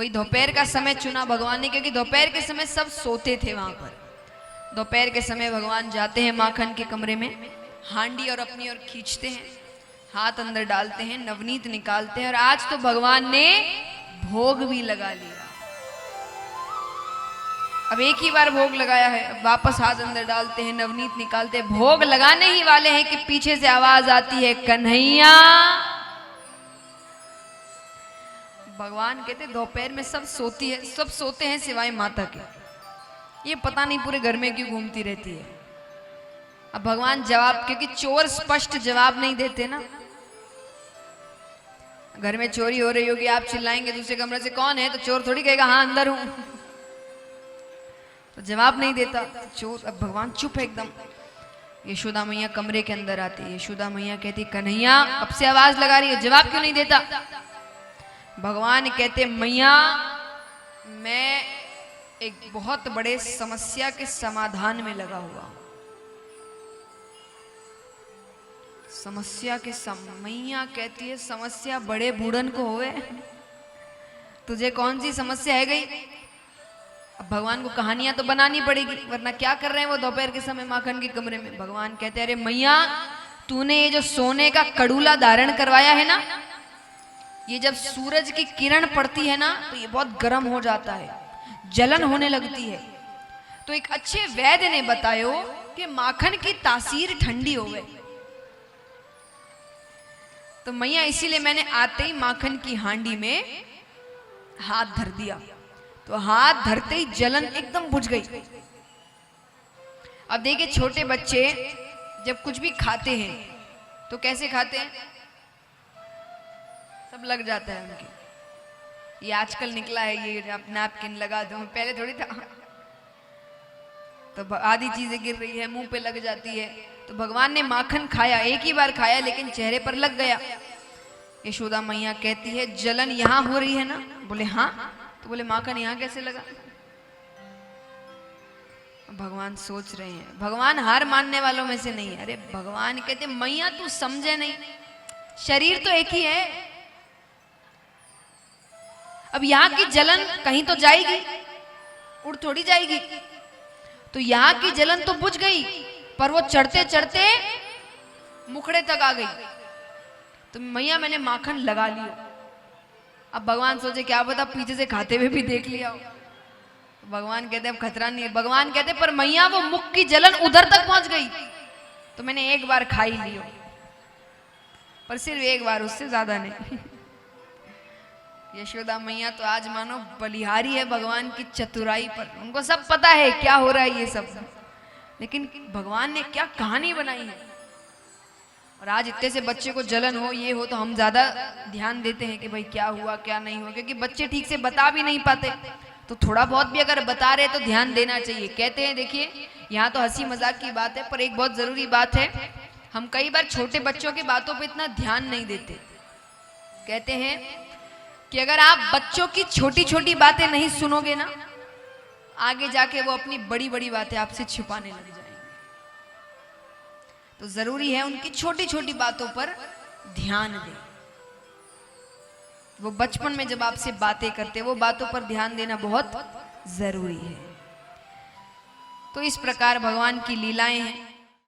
वही दोपहर का समय चुना भगवान ने, क्योंकि दोपहर के समय सब सोते थे वहां पर। दोपहर के समय भगवान जाते हैं माखन के कमरे में, हांडी और अपनी ओर खींचते हैं, हाथ अंदर डालते हैं, नवनीत निकालते हैं। और आज तो भगवान ने भोग भी लगा लिया। अब एक ही बार भोग लगाया है, अब वापस हाथ अंदर डालते हैं, नवनीत निकालते हैं, भोग लगाने ही वाले हैं कि पीछे से आवाज आती है, कन्हैया। भगवान कहते दोपहर में सब सोते हैं सिवाय माता के। ये पता नहीं पूरे घर में क्यों घूमती रहती है। अब भगवान जवाब, क्योंकि चोर स्पष्ट जवाब नहीं देते ना। घर में चोरी हो रही होगी, आप चिल्लाएंगे दूसरे कमरे से कौन है, तो चोर थोड़ी कहेगा हाँ अंदर हूं, तो जवाब नहीं देता चोर। अब भगवान चुप है एकदम। यशोदा मैया कमरे के अंदर आती है। यशोदा मैया कहती कन्हैया कब से आवाज लगा रही है, जवाब क्यों नहीं देता। भगवान कहते मैया मैं एक बहुत बड़े समस्या के समाधान में लगा हुआ हूं। समस्या के मैया कहती है समस्या बड़े बूढ़न को होवे, तुझे कौन सी समस्या है गई। अब भगवान को कहानियां तो बनानी पड़ेगी, वरना क्या कर रहे हैं वो दोपहर के समय माखन के कमरे में। भगवान कहते अरे मैया तूने ये जो सोने का कड़ूला धारण करवाया है ना, ये जब सूरज की किरण पड़ती है ना तो ये बहुत गर्म हो जाता है, जलन होने लगती है। तो एक अच्छे वैद्य ने बतायो कि माखन की तासीर ठंडी हो गई। तो मैया इसीलिए मैंने आते ही माखन की हांडी में हाथ धर दिया, तो हाथ धरते ही जलन एकदम बुझ गई। अब देखिए छोटे बच्चे जब कुछ भी खाते हैं तो कैसे खाते हैं, सब लग जाता है उनके। ये आजकल निकला है ये नैपकिन लगा दो, पहले थोड़ी था। तो आधी चीजें गिर रही है, मुंह पे लग जाती है। तो भगवान ने माखन खाया, एक ही बार खाया, लेकिन चेहरे पर लग गया। यशोदा मैया कहती है जलन यहां हो रही है ना, बोले हाँ। तो बोले माखन यहां कैसे लगा। भगवान सोच रहे हैं, भगवान हार मानने वालों में से नहीं है। अरे भगवान कहते मैया तू समझे नहीं, शरीर तो एक ही है। अब यहां की जलन कहीं तो जाएगी, उड़ थोड़ी जाएगी। तो यहां की जलन तो बुझ गई, पर वो चढ़ते चढ़ते मुखड़े तक आ गई। तो मैया मैंने माखन लगा लियो। अब भगवान सोचे क्या पता पीछे से खाते हुए भी देख लिया हो। तो भगवान कहते अब खतरा नहीं है। भगवान कहते पर मैया वो मुख की जलन उधर तक पहुंच गई, तो मैंने एक बार खा ही लियो, पर सिर्फ एक बार, उससे ज्यादा नहीं। यशोदा मैया तो आज मानो बलिहारी है भगवान की चतुराई पर। उनको सब पता है क्या हो रहा है ये सब, लेकिन भगवान ने क्या कहानी बनाई है। और आज इतने से बच्चे को जलन हो, ये हो, तो हम ज्यादा ध्यान देते हैं कि भाई क्या हुआ क्या नहीं हुआ, क्योंकि बच्चे ठीक से बता भी नहीं पाते। तो थोड़ा बहुत भी अगर बता रहे तो ध्यान देना चाहिए। कहते हैं देखिए यहाँ तो हंसी मजाक की बात है, पर एक बहुत जरूरी बात है, हम कई बार छोटे बच्चों की बातों पे इतना ध्यान नहीं देते। कहते हैं कि अगर आप बच्चों की छोटी छोटी बातें नहीं सुनोगे ना, आगे जाके वो अपनी बड़ी बड़ी बातें आपसे छिपाने लग जाएंगे। तो जरूरी है उनकी छोटी छोटी बातों पर ध्यान दें। वो बचपन में जब आपसे बातें करते वो बातों पर ध्यान देना बहुत जरूरी है। तो इस प्रकार भगवान की लीलाएं हैं।